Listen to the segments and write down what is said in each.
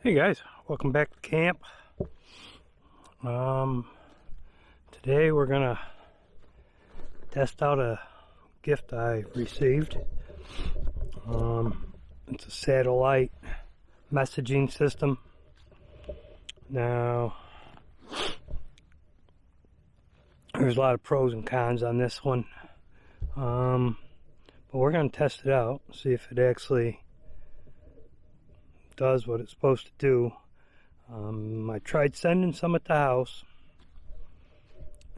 Hey guys, welcome back to camp. Today we're gonna test out a gift I received. It's a satellite messaging system. Now, there's a lot of pros and cons on this one, but we're gonna test it out, see if it actually does what it's supposed to do. I tried sending some at the house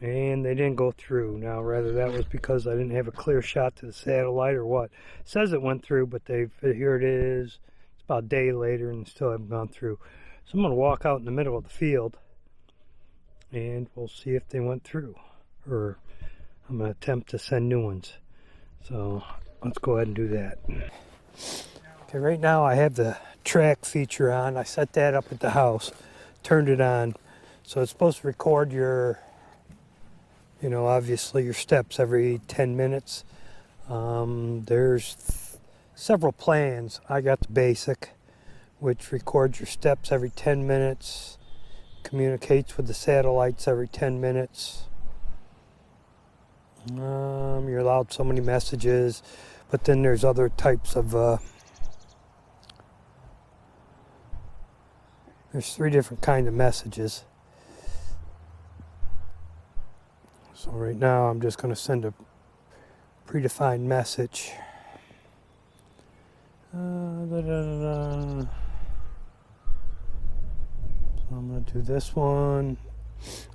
and they didn't go through. Now, whether that was because I didn't have a clear shot to the satellite or what. It says it went through, but here it is. It's about a day later and still haven't gone through. So I'm going to walk out in the middle of the field and we'll see if they went through, or I'm going to attempt to send new ones. So let's go ahead and do that. Okay, right now I have the track feature on. I set that up at the house, turned it on. So it's supposed to record your, obviously your steps every 10 minutes. There's several plans. I got the basic, which records your steps every 10 minutes, communicates with the satellites every 10 minutes. You're allowed so many messages, but then there's other types of there's 3 different kinds of messages. So right now I'm just going to send a predefined message. So I'm going to do this one.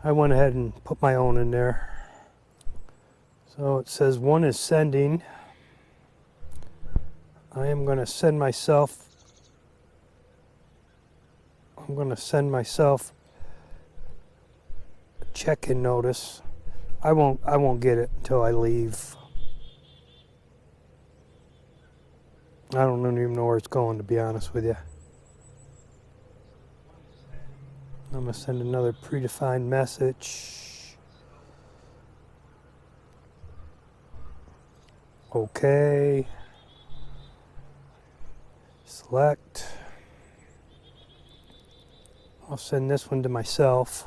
I went ahead and put my own in there. So it says 1 is sending. I am going to send myself. I'm going to send myself a check-in notice. I won't get it until I leave. I don't even know where it's going, to be honest with you. I'm going to send another predefined message. Okay. Select. I'll send this one to myself.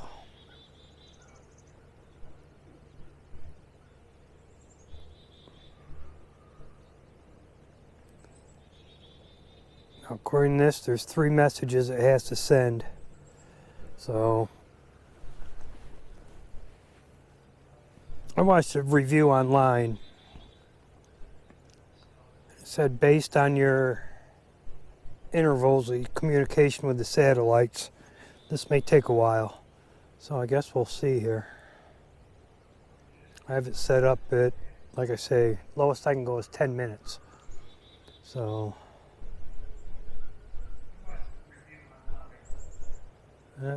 Now, according to this, there's 3 messages it has to send. So I watched a review online. It said based on your intervals of communication with the satellites, this may take a while. So I guess we'll see here. I have it set up at, like I say, lowest I can go is 10 minutes. So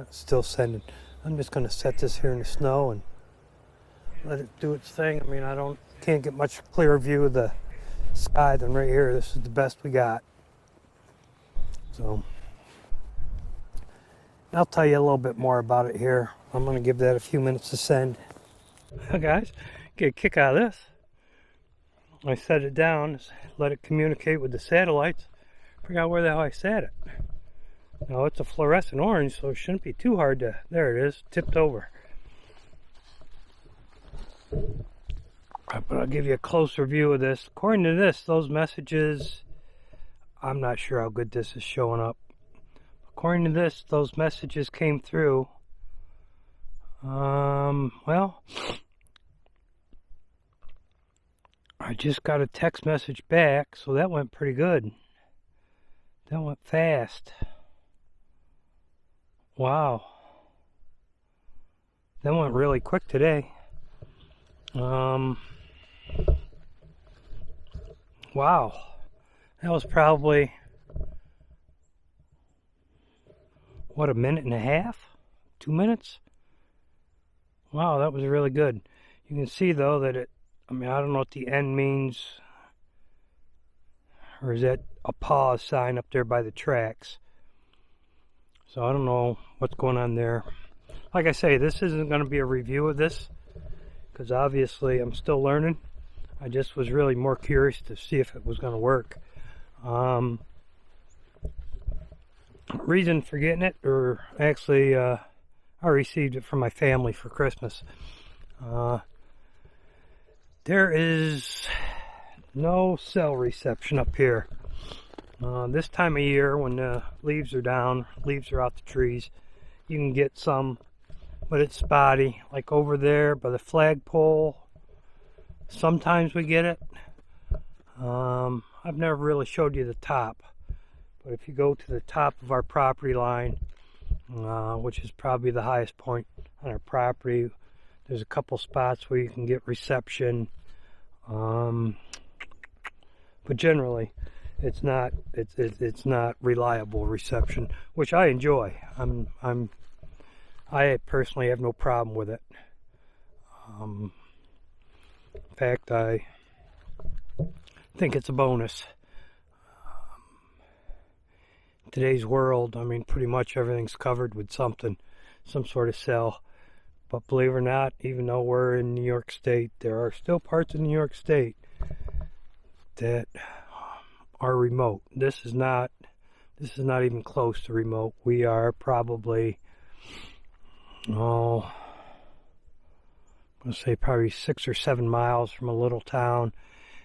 still sending. I'm just going to set this here in the snow and let it do its thing. I mean, can't get much clearer view of the sky than right here. This is the best we got. So I'll tell you a little bit more about it here. I'm going to give that a few minutes to send. Guys, get a kick out of this. I set it down, let it communicate with the satellites. Forgot where the hell I set it. Now it's a fluorescent orange, so it shouldn't be too hard to, there it is, tipped over. But I'll give you a closer view of this. According to this, those messages, I'm not sure how good this is showing up. According to this, those messages came through. Well, I just got a text message back, so that went pretty good. That went fast. Wow. That went really quick today. Wow. That was probably, what, a minute and a half? 2 minutes? Wow, that was really good. You can see, though, that I don't know what the end means. Or is that a pause sign up there by the tracks? So I don't know what's going on there. Like I say, this isn't going to be a review of this, because obviously I'm still learning. I just was really more curious to see if it was going to work. reason for getting it, or actually I received it from my family for Christmas. There is no cell reception up here. This time of year when the leaves are down, leaves are out the trees, you can get some, but it's spotty. Like over there by the flagpole, sometimes we get it. I've never really showed you the top, but if you go to the top of our property line, which is probably the highest point on our property, there's a couple spots where you can get reception, but generally it's not reliable reception, which I enjoy. I personally have no problem with it. In fact, I think it's a bonus. In today's world, I mean, pretty much everything's covered with something, some sort of cell. But believe it or not, even though we're in New York State, there are still parts of New York State that are remote. This is not even close to remote. We are probably, let's say probably 6 or 7 miles from a little town,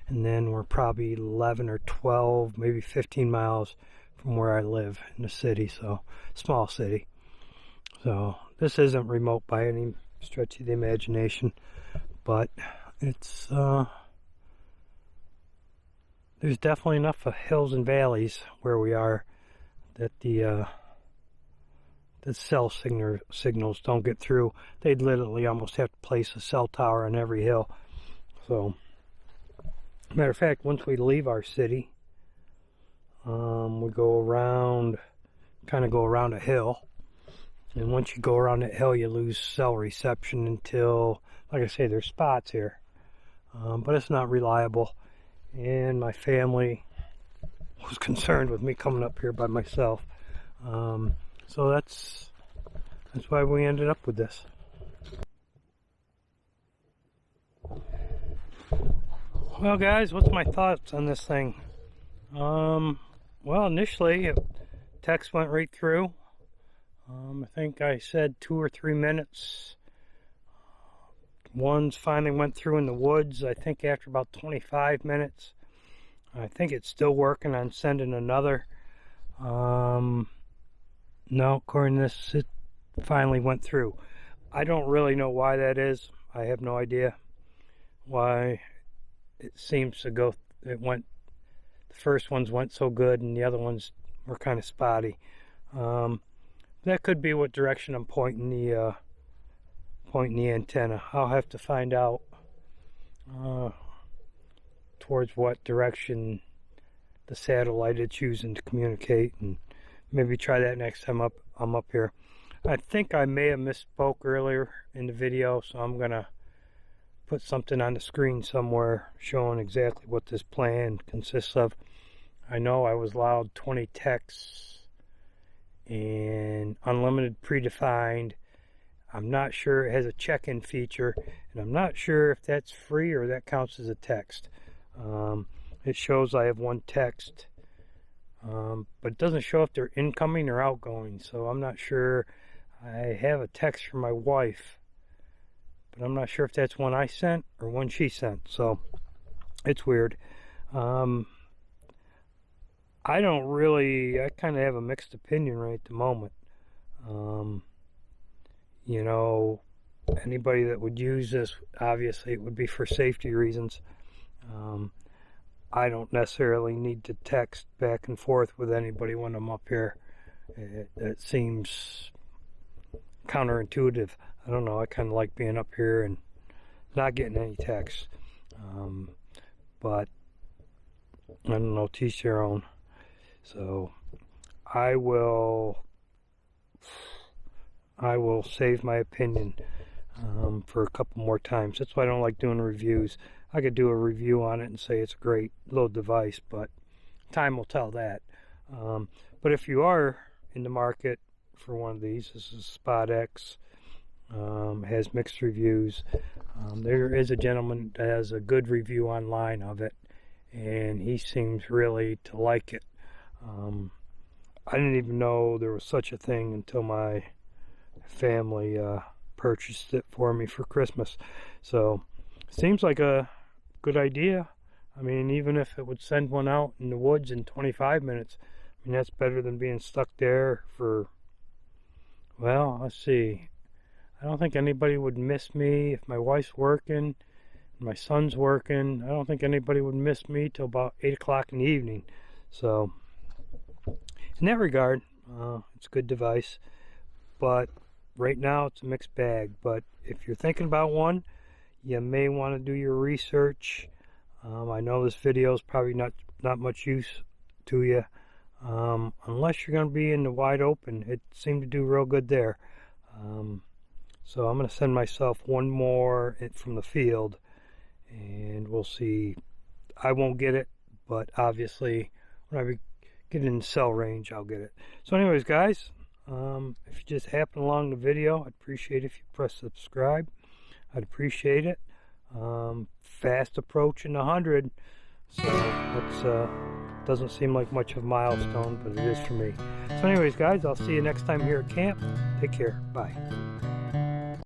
and then we're probably 11 or 12, maybe 15 miles from where I live in the city, so small city. So this isn't remote by any stretch of the imagination, but it's there's definitely enough of hills and valleys where we are that the cell signals don't get through. They'd literally almost have to place a cell tower on every hill. So, matter of fact, once we leave our city, we go around, kind of go around a hill. And once you go around that hill, you lose cell reception until, like I say, there's spots here. But it's not reliable. And my family was concerned with me coming up here by myself. So that's why we ended up with this. Well, guys, what's my thoughts on this thing? Well, initially, text went right through. I think I said 2 or 3 minutes. One's finally went through in the woods, I think after about 25 minutes. I think it's still working on sending another. No, according to this, it finally went through. I don't really know why that is. I have no idea why it seems to go. The first ones went so good and the other ones were kind of spotty. That could be what direction I'm pointing the antenna. I'll have to find out towards what direction the satellite is choosing to communicate, and maybe try that next time I'm up here. I think I may have misspoke earlier in the video, so I'm gonna put something on the screen somewhere showing exactly what this plan consists of. I know I was allowed 20 texts and unlimited predefined. I'm not sure it has a check-in feature, and I'm not sure if that's free or that counts as a text. It shows I have 1 text, but it doesn't show if they're incoming or outgoing, so I'm not sure. I have a text from my wife, but I'm not sure if that's one I sent or one she sent, so it's weird. I kind of have a mixed opinion right at the moment. You know, anybody that would use this, obviously it would be for safety reasons. I don't necessarily need to text back and forth with anybody when I'm up here. It seems counterintuitive. I don't know, I kind of like being up here and not getting any text. But I don't know, teach their own. So I will save my opinion for a couple more times. That's why I don't like doing reviews. I could do a review on it and say it's a great little device, but time will tell that. But if you are in the market for one of these, this is SpotX. Has mixed reviews. There is a gentleman that has a good review online of it, and he seems really to like it. I didn't even know there was such a thing until my family purchased it for me for Christmas. So seems like a good idea. I mean, even if it would send one out in the woods in 25 minutes, I mean, that's better than being stuck there for, well, let's see. I don't think anybody would miss me if my wife's working, my son's working. I don't think anybody would miss me till about 8 o'clock in the evening. So in that regard, it's a good device. But right now it's a mixed bag. But if you're thinking about one, you may want to do your research. I know this video is probably not much use to you, unless you're going to be in the wide open. It seemed to do real good there. So I'm going to send myself one more from the field, and we'll see. I won't get it, but obviously when I get in cell range, I'll get it. So anyways, guys, if you just happen along the video, I'd appreciate it if you press subscribe. I'd appreciate it. Fast approaching 100, so that's doesn't seem like much of a milestone, but it is for me. So anyways, guys, I'll see you next time here at camp. Take care. Bye.